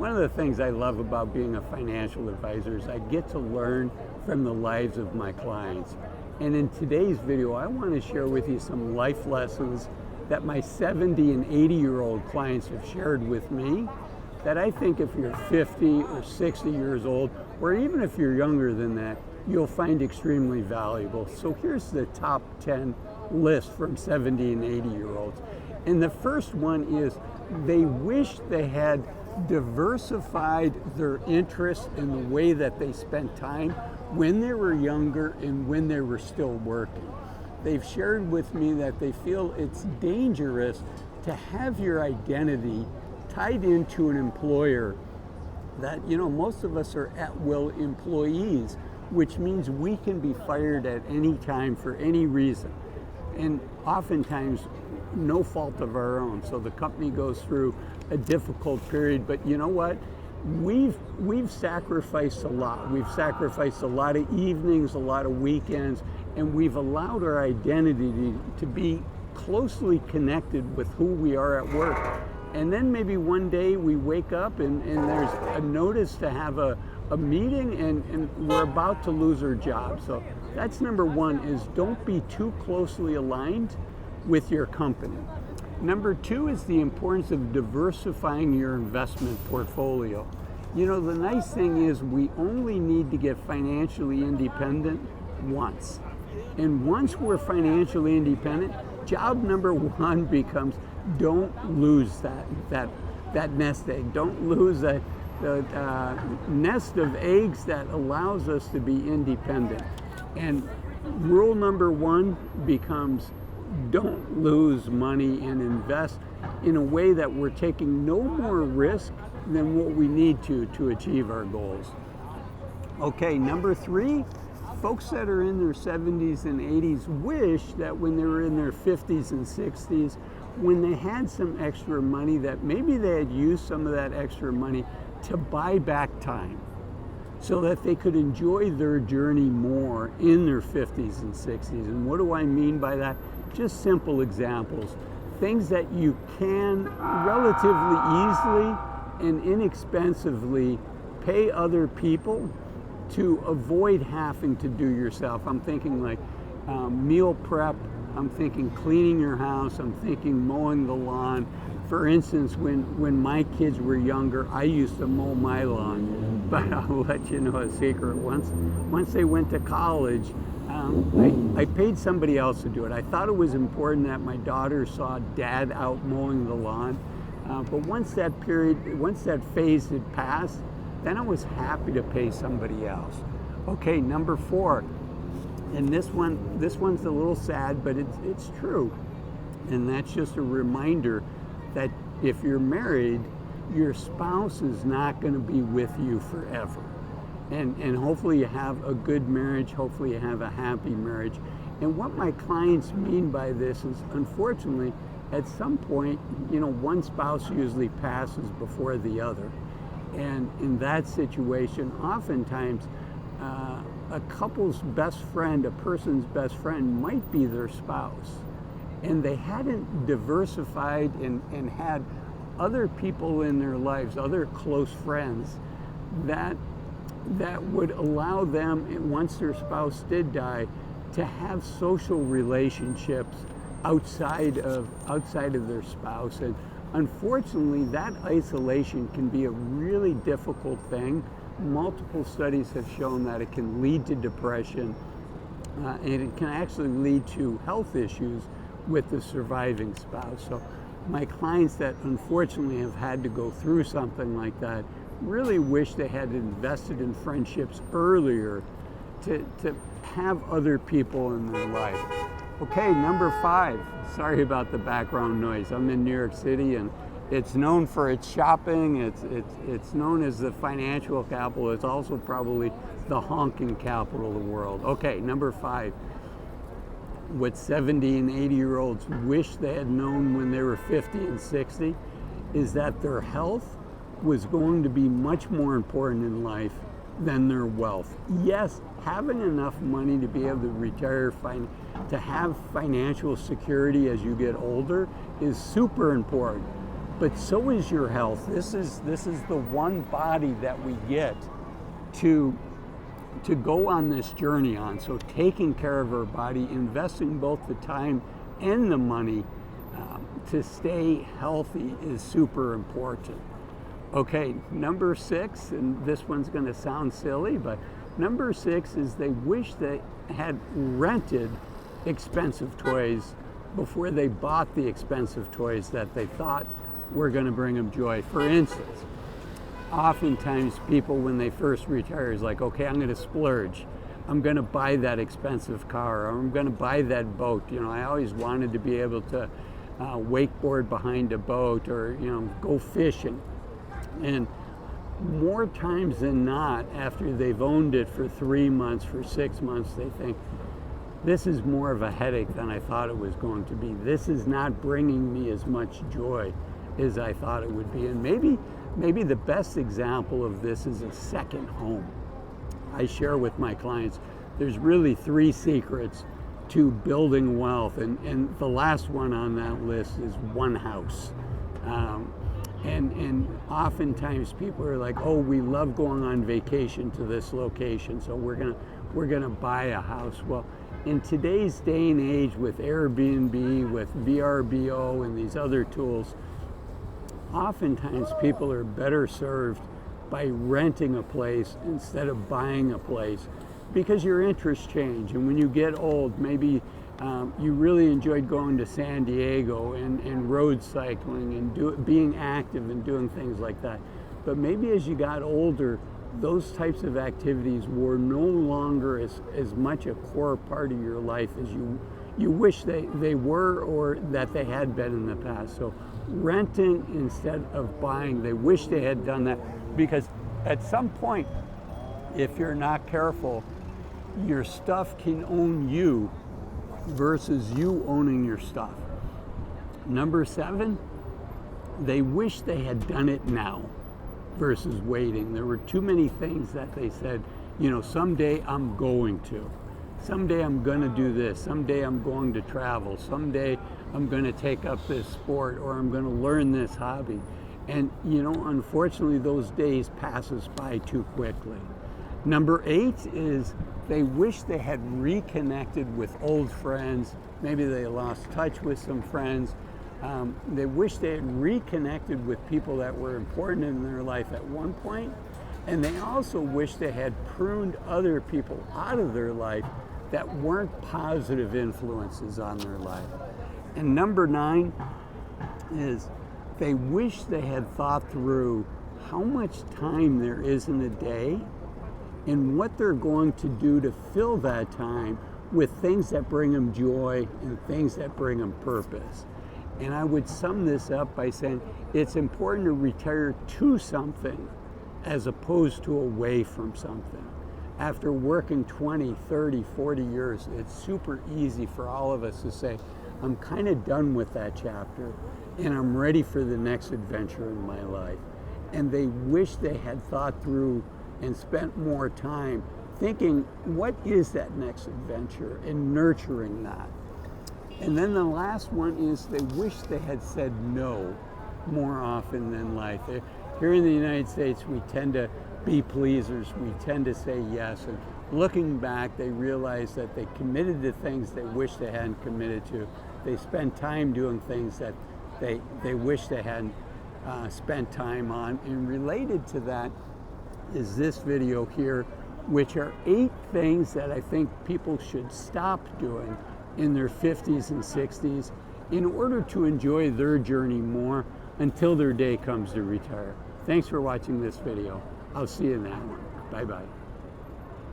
One of the things I love about being a financial advisor is I get to learn from the lives of my clients. And in today's video, I want to share with you some life lessons that my 70 and 80-year-old clients have shared with me that I think if you're 50 or 60 years old, or even if you're younger than that, you'll find extremely valuable. So here's the top 10 list from 70 and 80-year-olds. And the first one is they wish they had diversified their interests in the way that they spent time when they were younger and when they were still working. They've shared with me that they feel it's dangerous to have your identity tied into an employer that, most of us are at-will employees, which means we can be fired at any time for any reason. And oftentimes, no fault of our own. So the company goes through a difficult period, but you know what? We've sacrificed a lot. We've sacrificed a lot of evenings, a lot of weekends, and we've allowed our identity to be closely connected with who we are at work. And then maybe one day we wake up and there's a notice to have a meeting and we're about to lose our job. So that's number one, is don't be too closely aligned with your company. Number two is the importance of diversifying your investment portfolio. The nice thing is we only need to get financially independent once. And once we're financially independent, job number one becomes don't lose that nest egg. Don't lose the nest of eggs that allows us to be independent. And rule number one becomes don't lose money and invest in a way that we're taking no more risk than what we need to achieve our goals. Okay, number three, folks that are in their 70s and 80s wish that when they were in their 50s and 60s, when they had some extra money, that maybe they had used some of that extra money to buy back time so that they could enjoy their journey more in their 50s and 60s. And what do I mean by that? Just simple examples. Things that you can relatively easily and inexpensively pay other people to avoid having to do yourself. I'm thinking like meal prep, I'm thinking cleaning your house, I'm thinking mowing the lawn. For instance, when my kids were younger, I used to mow my lawn, but I'll let you know a secret. Once they went to college, I paid somebody else to do it. I thought it was important that my daughter saw dad out mowing the lawn, but once that phase had passed, then I was happy to pay somebody else. Okay, number four, and this one's a little sad, but it's true, and that's just a reminder that if you're married, your spouse is not going to be with you forever. And hopefully you have a good marriage, hopefully you have a happy marriage. And what my clients mean by this is, unfortunately, at some point, one spouse usually passes before the other. And in that situation, oftentimes, a couple's best friend, a person's best friend, might be their spouse. And they hadn't diversified and had other people in their lives, other close friends, that would allow them, once their spouse did die, to have social relationships outside of their spouse. And unfortunately, that isolation can be a really difficult thing. Multiple studies have shown that it can lead to depression, and it can actually lead to health issues with the surviving spouse. So my clients that unfortunately have had to go through something like that really wish they had invested in friendships earlier to have other people in their life. Okay, number five. Sorry about the background noise. I'm in New York City, and it's known for its shopping. It's known as the financial capital. It's also probably the honking capital of the world. Okay, number five. What 70 and 80-year-olds wish they had known when they were 50 and 60 is that their health was going to be much more important in life than their wealth. Yes, having enough money to be able to retire, to have financial security as you get older is super important. but so is your health. This is the one body that we get to go on this journey on. So taking care of our body, investing both the time and the money to stay healthy is super important. Okay, number 6, and this one's going to sound silly, but number 6 is they wish they had rented expensive toys before they bought the expensive toys that they thought were going to bring them joy. For instance, oftentimes people when they first retire is like, okay, I'm going to splurge. I'm going to buy that expensive car, or I'm going to buy that boat. You know, I always wanted to be able to wakeboard behind a boat, or, you know, go fishing. And more times than not, after they've owned it for 3 months, for 6 months, they think, this is more of a headache than I thought it was going to be. This is not bringing me as much joy as I thought it would be. And maybe the best example of this is a second home. I share with my clients, there's really 3 secrets to building wealth, and the last one on that list is one house. And oftentimes people are like, oh, we love going on vacation to this location, so we're gonna buy a house. Well, in today's day and age, with Airbnb, with VRBO, and these other tools, oftentimes people are better served by renting a place instead of buying a place, because your interests change. And when you get old, maybe you really enjoyed going to San Diego and road cycling and being active and doing things like that. But maybe as you got older, those types of activities were no longer as much a core part of your life as you wish they were, or that they had been in the past. So renting instead of buying, they wish they had done that, because at some point, if you're not careful, your stuff can own you versus you owning your stuff. Number 7, they wish they had done it now versus waiting. There were too many things that they said, you know, someday I'm going to. Someday I'm going to do this. Someday I'm going to travel. Someday I'm going to take up this sport, or I'm going to learn this hobby. And, you know, unfortunately, those days passes by too quickly. Number 8 is they wish they had reconnected with old friends. Maybe they lost touch with some friends. They wish they had reconnected with people that were important in their life at one point. And they also wish they had pruned other people out of their life that weren't positive influences on their life. And number 9 is they wish they had thought through how much time there is in a day and what they're going to do to fill that time with things that bring them joy and things that bring them purpose. And I would sum this up by saying it's important to retire to something as opposed to away from something. After working 20, 30, 40 years, it's super easy for all of us to say, I'm kind of done with that chapter and I'm ready for the next adventure in my life. And they wish they had thought through and spent more time thinking, what is that next adventure, and nurturing that. And then the last one is they wish they had said no more often than life. Here in the United States, we tend to be pleasers. We tend to say yes. And looking back, they realize that they committed to things they wish they hadn't committed to. They spend time doing things that they wish they hadn't spent time on. And related to that is this video here, which are 8 things that I think people should stop doing in their 50s and 60s in order to enjoy their journey more until their day comes to retire. Thanks for watching this video. I'll see you in that one. Bye-bye.